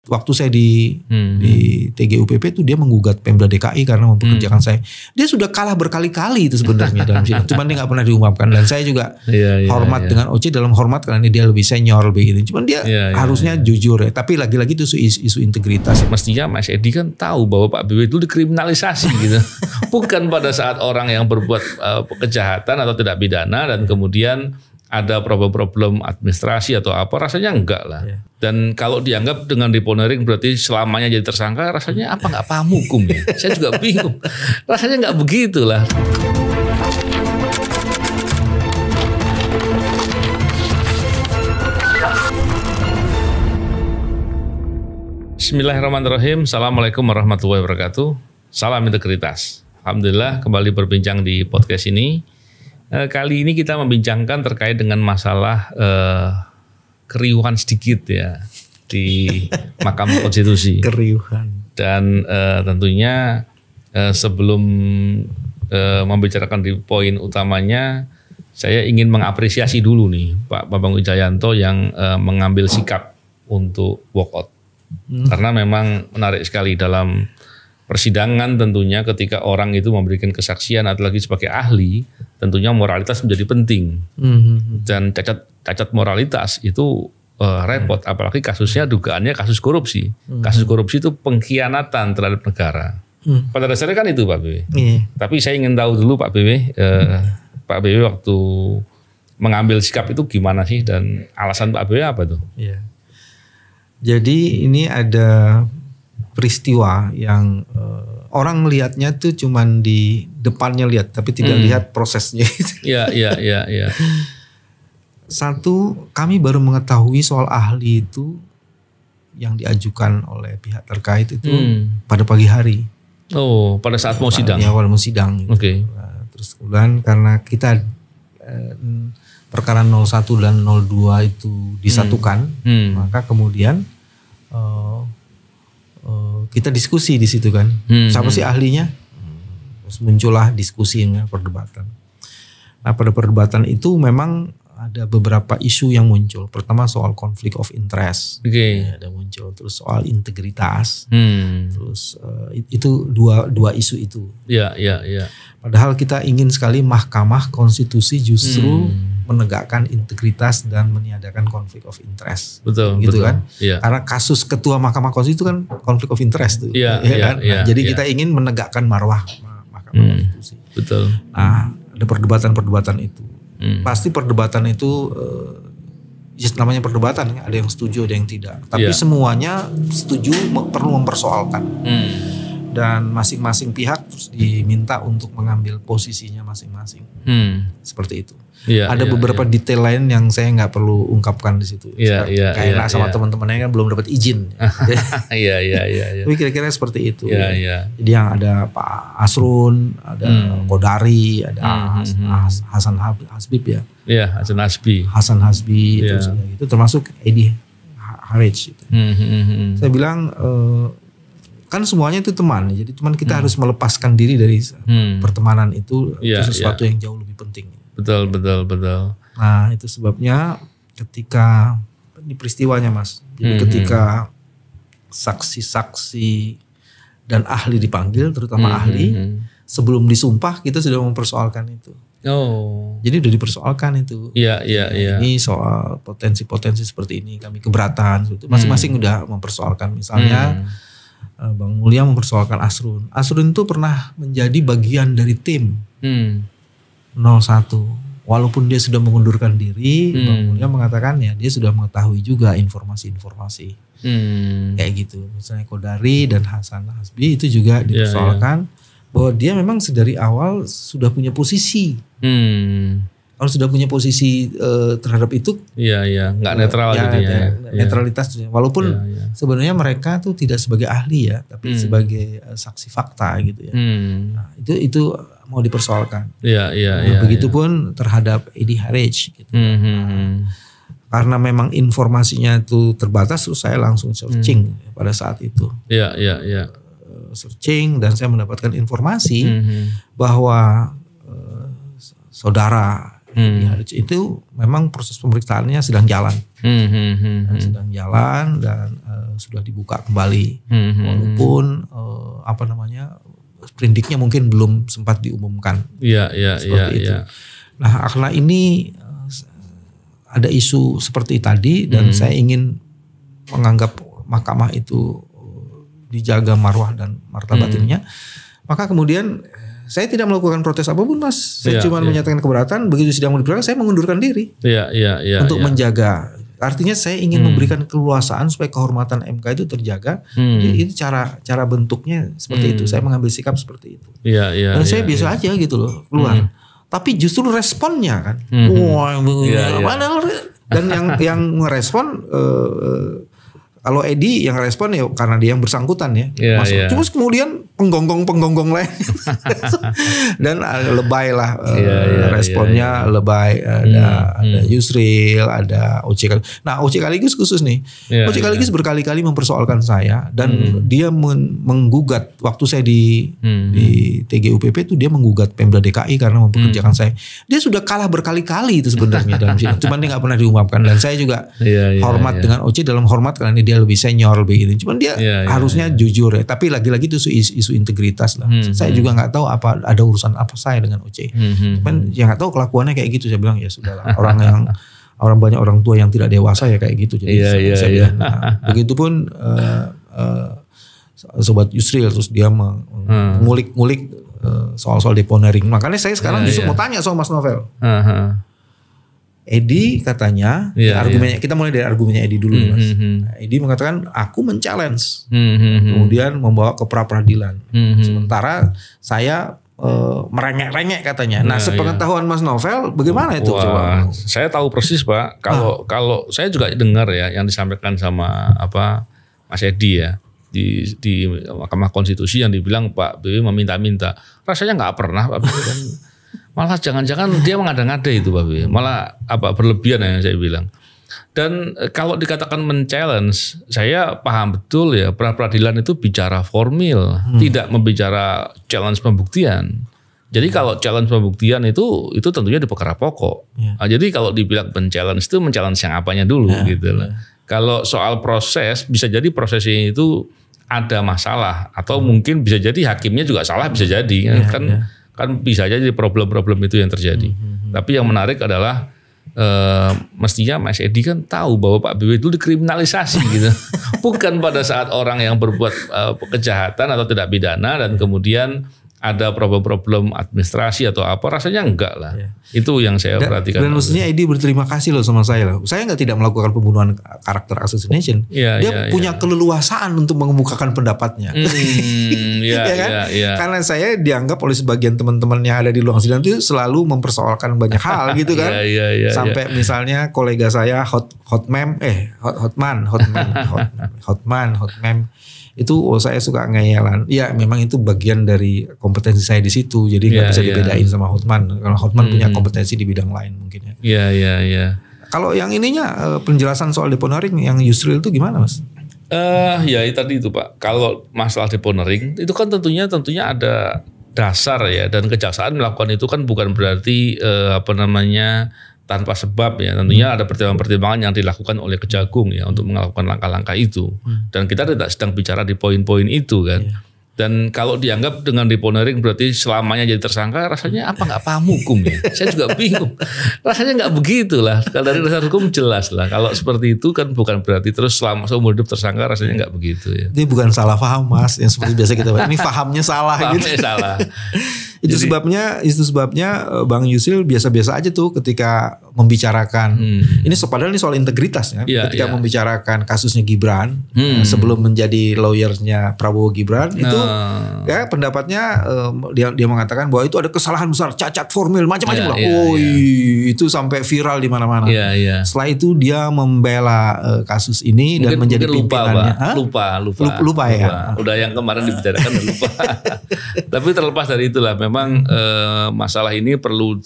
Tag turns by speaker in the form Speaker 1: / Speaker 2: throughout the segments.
Speaker 1: waktu saya di TGUPP itu dia menggugat Pemda DKI karena mempekerjakan saya. Dia sudah kalah berkali-kali itu sebenarnya dalam sidang. Cuman dia nggak pernah diungkapkan, dan saya juga hormat dengan Oce dalam hormat karena dia lebih senior begitu. Cuman dia harusnya jujur ya. Tapi lagi-lagi itu isu integritas.
Speaker 2: Mestinya Mas Edi kan tahu bahwa Pak BW itu dikriminalisasi gitu. Bukan pada saat orang yang berbuat kejahatan atau tidak pidana dan kemudian ada problem-problem administrasi atau apa, rasanya enggak lah. Dan kalau dianggap dengan deponering berarti selamanya jadi tersangka, rasanya apa nggak paham hukum ya? Saya juga bingung. Rasanya nggak begitulah. Bismillahirrahmanirrahim. Assalamualaikum warahmatullahi wabarakatuh. Salam integritas. Alhamdulillah kembali berbincang di podcast ini. Kali ini kita membincangkan terkait dengan masalah keriuhan sedikit ya di Mahkamah Konstitusi.
Speaker 1: Keriuhan.
Speaker 2: Dan tentunya sebelum membicarakan di poin utamanya, saya ingin mengapresiasi dulu nih Pak Bambang Wijayanto yang mengambil sikap untuk walkout. Karena memang menarik sekali dalam persidangan tentunya ketika orang itu memberikan kesaksian atau lagi sebagai ahli, tentunya moralitas menjadi penting. Dan cacat moralitas itu repot, apalagi kasusnya dugaannya kasus korupsi. Kasus korupsi itu pengkhianatan terhadap negara. Pada dasarnya kan itu Pak BW. Tapi saya ingin tahu dulu Pak BW, Pak BW waktu mengambil sikap itu gimana sih dan alasan Pak BW apa tuh? Jadi ini ada peristiwa yang orang melihatnya tuh cuman di depannya lihat, tapi tidak lihat prosesnya. Iya. Satu, kami baru mengetahui soal ahli itu yang diajukan oleh pihak terkait itu pada pagi hari. Oh, pada saat mau sidang? Ya, pada mau sidang. Gitu. Oke. Nah, terus kemudian karena kita perkara 01 dan 02 itu disatukan, maka kemudian kita diskusi di situ kan, siapa sih ahlinya? Terus muncullah diskusi, perdebatan. Nah pada perdebatan itu memang ada beberapa isu yang muncul. Pertama soal conflict of interest, ada muncul. Terus soal integritas, terus itu dua isu itu. Iya. Padahal kita ingin sekali Mahkamah Konstitusi justru menegakkan integritas dan meniadakan konflik of interest. Betul. Kan? Ya. Karena kasus ketua Mahkamah Konstitusi itu kan konflik of interest tuh. Kan? Jadi kita ingin menegakkan marwah Mahkamah Konstitusi. Betul. Nah, ada perdebatan itu. Pasti perdebatan itu namanya perdebatan, ada yang setuju, ada yang tidak. Tapi semuanya setuju, perlu mempersoalkan. Dan masing-masing pihak terus diminta untuk mengambil posisinya masing-masing. Seperti itu. Ada beberapa detail lain yang saya nggak perlu ungkapkan di situ. Kayak sama teman-temannya kan belum dapat izin. Tapi kira-kira seperti itu. Jadi yang ada Pak Asrun, ada Kodari, ada Hasan Hasbib ya. Iya, Hasan Hasbi itu termasuk Edi Harij. Saya bilang kan semuanya itu teman, jadi teman kita harus melepaskan diri dari pertemanan itu sesuatu yang jauh lebih penting. Betul. Nah itu sebabnya ketika ini peristiwanya Mas, jadi ketika saksi-saksi dan ahli dipanggil, terutama ahli, sebelum disumpah kita sudah mempersoalkan itu. Jadi udah dipersoalkan itu. Ini soal potensi-potensi seperti ini kami keberatan. Masing-masing udah mempersoalkan. Misalnya Bang Mulya mempersoalkan Asrun. Asrun itu pernah menjadi bagian dari tim 01. Walaupun dia sudah mengundurkan diri, Bang Mulya mengatakan ya dia sudah mengetahui juga informasi-informasi. Kayak gitu. Misalnya Kodari dan Hasan Hasbi itu juga dipersoalkan bahwa dia memang sedari awal sudah punya posisi. Kalau sudah punya posisi terhadap itu, nggak netral gitu ya. Netralitas, walaupun sebenarnya mereka tuh tidak sebagai ahli ya, tapi sebagai saksi fakta gitu ya. Nah, itu mau dipersoalkan. Begitupun terhadap Edi Harij gitu. Karena memang informasinya itu terbatas, terus saya langsung searching pada saat itu. Searching dan saya mendapatkan informasi bahwa saudara Itu memang proses pemeriksaannya sedang jalan, dan sudah dibuka kembali, walaupun sprindiknya mungkin belum sempat diumumkan. Seperti itu. Nah, karena ini ada isu seperti tadi dan saya ingin menganggap mahkamah itu dijaga marwah dan martabatnya, maka kemudian saya tidak melakukan protes apapun, Mas. Saya cuma menyatakan keberatan. Begitu sidang mau diperiksa, saya mengundurkan diri untuk menjaga. Artinya saya ingin memberikan keleluasaan supaya kehormatan MK itu terjaga. Jadi itu cara bentuknya seperti itu. Saya mengambil sikap seperti itu. Dan saya biasa aja gitu loh keluar. Tapi justru responnya kan, dan yang merespon. Kalau Edi yang respon ya karena dia yang bersangkutan ya, Cuma kemudian penggonggong lain dan lebay lah responnya. Lebay, ada Yusril, ada OC. Nah, OC Kaligus khusus nih. OC Kaligus berkali-kali mempersoalkan saya dan dia menggugat waktu saya di TGUPP itu, dia menggugat Pemda DKI karena mempekerjakan saya. Dia sudah kalah berkali-kali itu sebenarnya dalam sidang. Cuman dia nggak pernah diungkapkan, dan saya juga hormat dengan OC dalam hormat karena dia lebih senior lebih gitu. Cuman dia harusnya jujur ya. Tapi lagi-lagi itu isu integritas lah. Saya juga nggak tahu apa ada urusan apa saya dengan OC. Cuman ya nggak tahu kelakuannya kayak gitu. Saya bilang ya sudahlah. Banyak orang tua yang tidak dewasa ya kayak gitu. Jadi saya bilang. Nah, begitupun Sobat Yusril, terus dia mengulik-ngulik soal-soal deponering. Makanya saya sekarang justru mau tanya soal Mas Novel. Edi katanya, argumennya kita mulai dari argumennya Edi dulu, Mas. Edi mengatakan aku men-challenge, kemudian membawa ke pra-peradilan. Sementara saya merengek-rengek katanya. Nah, sepengetahuan Mas Novel, bagaimana itu? Coba.
Speaker 3: Saya tahu persis, Pak. Kalau saya juga dengar ya yang disampaikan sama Mas Edi ya di Mahkamah Konstitusi yang dibilang Pak BW meminta-minta. Rasanya nggak pernah Pak BW kan. Malah jangan-jangan dia mengada-ngada itu Pak BW. Malah berlebihan yang saya bilang. Dan kalau dikatakan men-challenge, saya paham betul ya, pra-peradilan itu bicara formil, tidak membicara challenge pembuktian. Jadi kalau challenge pembuktian itu tentunya di perkara pokok. Nah, jadi kalau dibilang men-challenge itu men-challenge yang apanya dulu gitu loh. Kalau soal proses, bisa jadi prosesnya itu ada masalah atau mungkin bisa jadi hakimnya juga salah, bisa jadi kan bisa jadi problem-problem itu yang terjadi. Tapi yang menarik adalah mestinya Mas Edi kan tahu bahwa Pak BW itu dikriminalisasi gitu. Bukan pada saat orang yang berbuat kejahatan atau tidak pidana dan kemudian ada problem-problem administrasi atau apa, rasanya enggak lah. Itu yang saya perhatikan.
Speaker 2: Dan mestinya Edi berterima kasih loh sama saya loh. Saya tidak melakukan pembunuhan karakter assassination. Dia punya keleluasaan untuk mengemukakan pendapatnya. Karena saya dianggap oleh sebagian teman-teman yang ada di ruang sidang itu selalu mempersoalkan banyak hal gitu kan. Sampai misalnya kolega saya Hotman itu saya suka ngeyelan. Ya memang itu bagian dari kompetensi saya di situ. Jadi nggak bisa dibedain sama Hotman. Karena Hotman punya kompetensi di bidang lain mungkin ya. Kalau yang ininya penjelasan soal deponering yang Yusril itu gimana Mas?
Speaker 3: Tadi itu Pak. Kalau masalah deponering itu kan tentunya ada dasar ya, dan kejaksaan melakukan itu kan bukan berarti tanpa sebab ya. Tentunya ada pertimbangan-pertimbangan yang dilakukan oleh Kejagung ya untuk melakukan langkah-langkah itu. Dan kita tidak sedang bicara di poin-poin itu kan. Dan kalau dianggap dengan deponering berarti selamanya jadi tersangka, rasanya nggak paham hukum ya. Saya juga bingung. Rasanya nggak begitu lah. Kalau dari dasar hukum jelas lah. Kalau seperti itu kan bukan berarti terus selama seumur hidup tersangka, rasanya nggak begitu ya.
Speaker 2: Ini bukan salah paham Mas, yang seperti biasa kita bahas. Ini pahamnya salah gitu.
Speaker 3: Salah.
Speaker 2: Itu sebabnya Bang Yusril biasa-biasa aja tuh ketika membicarakan ini padahal ini soal integritas ya. Ketika membicarakan kasusnya Gibran sebelum menjadi lawyernya Prabowo Gibran itu ya pendapatnya dia mengatakan bahwa itu ada kesalahan besar, cacat formil macam-macam lah. Itu sampai viral di mana-mana. Setelah itu dia membela kasus ini dan menjadi pimpinannya. Lupa ya.
Speaker 3: Udah yang kemarin dibicarakan lupa. Tapi terlepas dari itulah memang masalah ini perlu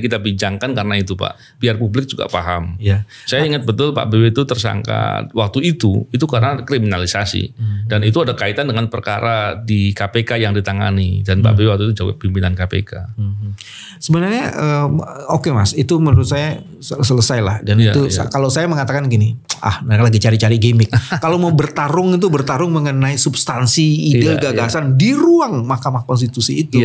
Speaker 3: kita bincangkan karena karena itu Pak, biar publik juga paham.
Speaker 2: Ya.
Speaker 3: Saya ingat betul Pak BW itu tersangka waktu itu karena kriminalisasi dan itu ada kaitan dengan perkara di KPK yang ditangani dan Pak BW waktu itu jawab pimpinan KPK.
Speaker 2: Sebenarnya oke Mas, itu menurut saya selesai lah dan itu kalau saya mengatakan gini, mereka lagi cari-cari gimmick. Kalau mau bertarung itu bertarung mengenai substansi, ide, gagasan di ruang Mahkamah Konstitusi itu.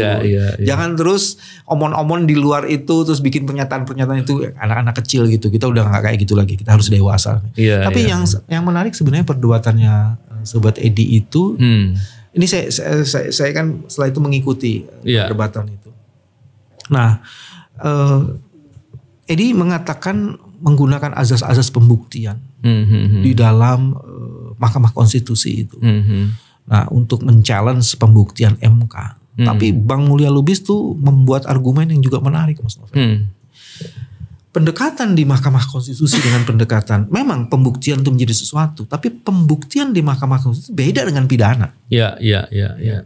Speaker 2: Jangan terus omon-omon di luar itu terus bikin pernyataan-pernyataan itu anak-anak kecil gitu. Kita udah nggak kayak gitu lagi. Kita harus dewasa. Tapi yang menarik sebenarnya perdebatannya Sobat Edi itu, ini saya kan setelah itu mengikuti perdebatan itu. Nah, Edi mengatakan menggunakan azas-azas pembuktian di dalam Mahkamah Konstitusi itu. Nah, untuk men-challenge pembuktian MK. Tapi Bang Mulya Lubis tuh membuat argumen yang juga menarik, Mas Novel. Pendekatan di Mahkamah Konstitusi dengan pendekatan, memang pembuktian itu menjadi sesuatu, tapi pembuktian di Mahkamah Konstitusi beda dengan pidana.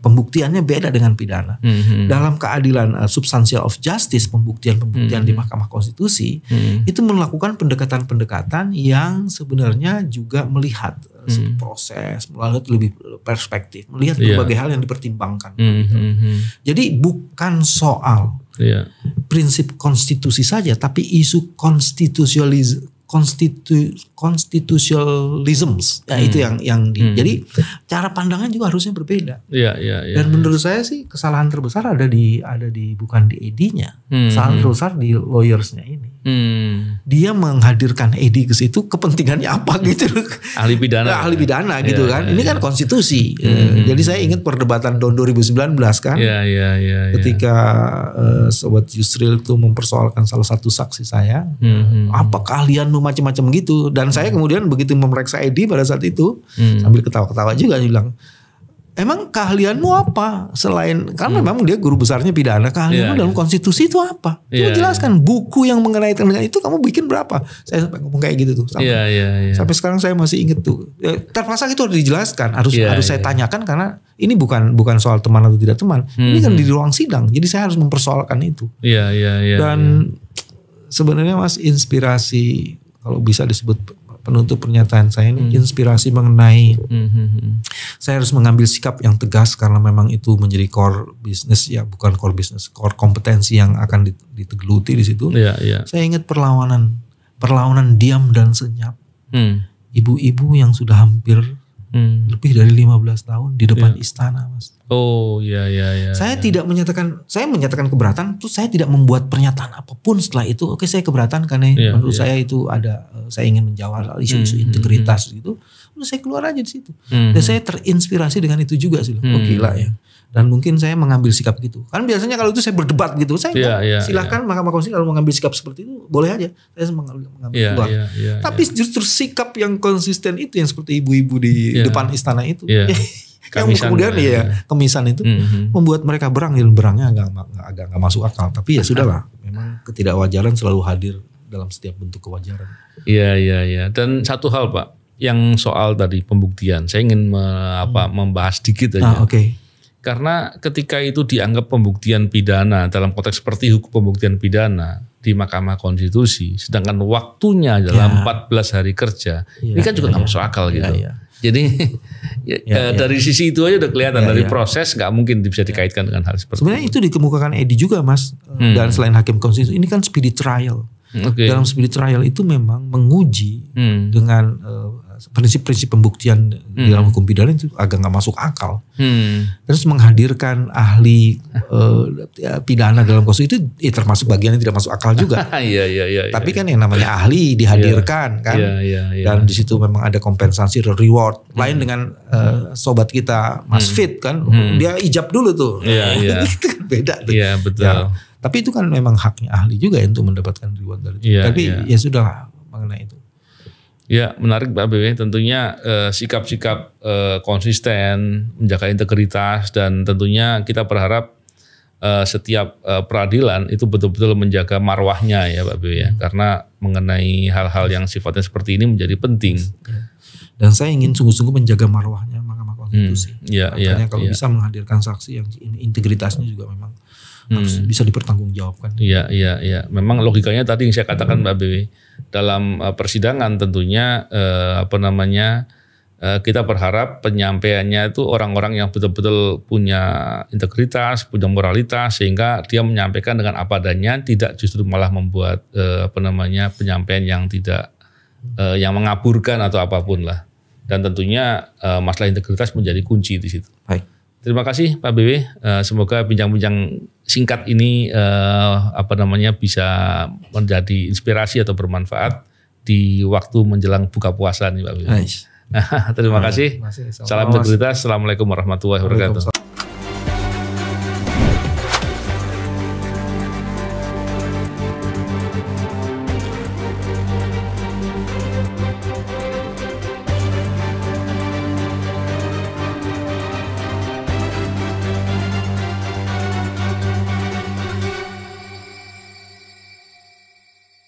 Speaker 2: Pembuktiannya beda dengan pidana. Dalam keadilan substantial of justice, pembuktian di Mahkamah Konstitusi itu melakukan pendekatan-pendekatan yang sebenarnya juga melihat proses, melihat lebih perspektif, melihat berbagai hal yang dipertimbangkan. Jadi bukan soal prinsip konstitusi saja, tapi isu konstitusionalisme, itu yang jadi cara pandangnya juga harusnya berbeda. Dan menurut saya sih kesalahan terbesar ada di bukan di Edinya, kesalahan terbesar di lawyersnya ini. Dia menghadirkan Edi ke situ kepentingannya apa gitu? Ahli pidana gitu kan? Ini kan konstitusi. Jadi saya ingat perdebatan tahun 2019 kan? Ketika Sobat Yusril itu mempersoalkan salah satu saksi saya, apa keahlianmu macam-macam gitu, dan saya kemudian begitu memeriksa Edi pada saat itu sambil ketawa-ketawa juga bilang, emang keahlianmu apa selain karena memang dia guru besarnya pidana, keahlianmu dalam konstitusi itu apa? Coba jelaskan buku yang mengenai dengan itu kamu bikin berapa? Saya sampai ngomong kayak gitu tuh. Sampai sekarang saya masih inget tuh. Terpaksa itu harus dijelaskan, harus saya tanyakan karena ini bukan soal teman atau tidak teman. Ini kan di ruang sidang, jadi saya harus mempersoalkan itu. Dan sebenarnya Mas, inspirasi kalau bisa disebut penutup pernyataan saya ini, inspirasi mengenai saya harus mengambil sikap yang tegas karena memang itu menjadi core bisnis, bukan core bisnis, core kompetensi yang akan ditegeluti di situ. Saya ingat perlawanan diam dan senyap ibu-ibu yang sudah hampir lebih dari 15 tahun di depan istana, Mas. Saya tidak menyatakan, saya menyatakan keberatan, terus saya tidak membuat pernyataan apapun setelah itu. Oke, saya keberatan karena menurut saya itu ada, saya ingin menjawab isu-isu integritas gitu. Udah saya keluar aja di situ. Dan saya terinspirasi dengan itu juga sih. Gila ya. Dan mungkin saya mengambil sikap gitu. Kan biasanya kalau itu saya berdebat gitu. Saya silahkan Mahkamah Konstitusi kalau mengambil sikap seperti itu boleh aja. Saya mengambil keluar. Tapi justru sikap yang konsisten itu yang seperti ibu-ibu di depan istana itu. Yang kemudian kemisan itu membuat mereka berang berangnya agak nggak masuk akal. Tapi ya sudahlah. Memang ketidakwajaran selalu hadir dalam setiap bentuk kewajaran.
Speaker 3: Dan satu hal Pak, yang soal tadi pembuktian, saya ingin membahas sedikit aja. Karena ketika itu dianggap pembuktian pidana dalam konteks seperti hukum pembuktian pidana di Mahkamah Konstitusi, sedangkan waktunya adalah 14 hari kerja, ini kan juga nggak masuk akal gitu. Jadi dari sisi itu aja udah kelihatan dari proses nggak mungkin bisa dikaitkan dengan hal seperti
Speaker 2: sebenarnya itu dikemukakan Edi juga Mas. Dan selain hakim konstitusi ini kan speedy trial. Dalam speedy trial itu memang menguji dengan prinsip-prinsip pembuktian di dalam hukum pidana itu agak nggak masuk akal. Terus menghadirkan ahli pidana dalam konstitusi itu termasuk bagian yang tidak masuk akal juga. Tapi kan yang namanya ahli dihadirkan kan, dan di situ memang ada kompensasi reward. Lain dengan sobat kita Mas Fit kan, dia ijab dulu tuh. Itu kan beda tuh.
Speaker 3: Betul.
Speaker 2: Tapi itu kan memang haknya ahli juga untuk mendapatkan reward dari itu. Tapi ya sudah mengenai itu.
Speaker 3: Ya menarik Pak BW, tentunya sikap-sikap konsisten, menjaga integritas, dan tentunya kita berharap setiap peradilan itu betul-betul menjaga marwahnya ya Pak BW ya, karena mengenai hal-hal yang sifatnya seperti ini menjadi penting.
Speaker 2: Dan saya ingin sungguh-sungguh menjaga marwahnya Mahkamah Konstitusi. Makanya kalau bisa menghadirkan saksi yang integritasnya juga memang harus bisa dipertanggungjawabkan.
Speaker 3: Iya. Memang logikanya tadi yang saya katakan Mbak BW, dalam persidangan tentunya kita berharap penyampaiannya itu orang-orang yang betul-betul punya integritas, punya moralitas, sehingga dia menyampaikan dengan apa adanya, tidak justru malah membuat penyampaian yang tidak yang mengaburkan atau apapun lah. Dan tentunya masalah integritas menjadi kunci di situ.
Speaker 2: Baik.
Speaker 3: Terima kasih Pak BW. Semoga bincang-bincang singkat ini bisa menjadi inspirasi atau bermanfaat di waktu menjelang buka puasa nih Pak BW.
Speaker 2: Nice.
Speaker 3: Terima kasih. Salam integritas. Assalamualaikum warahmatullahi wabarakatuh.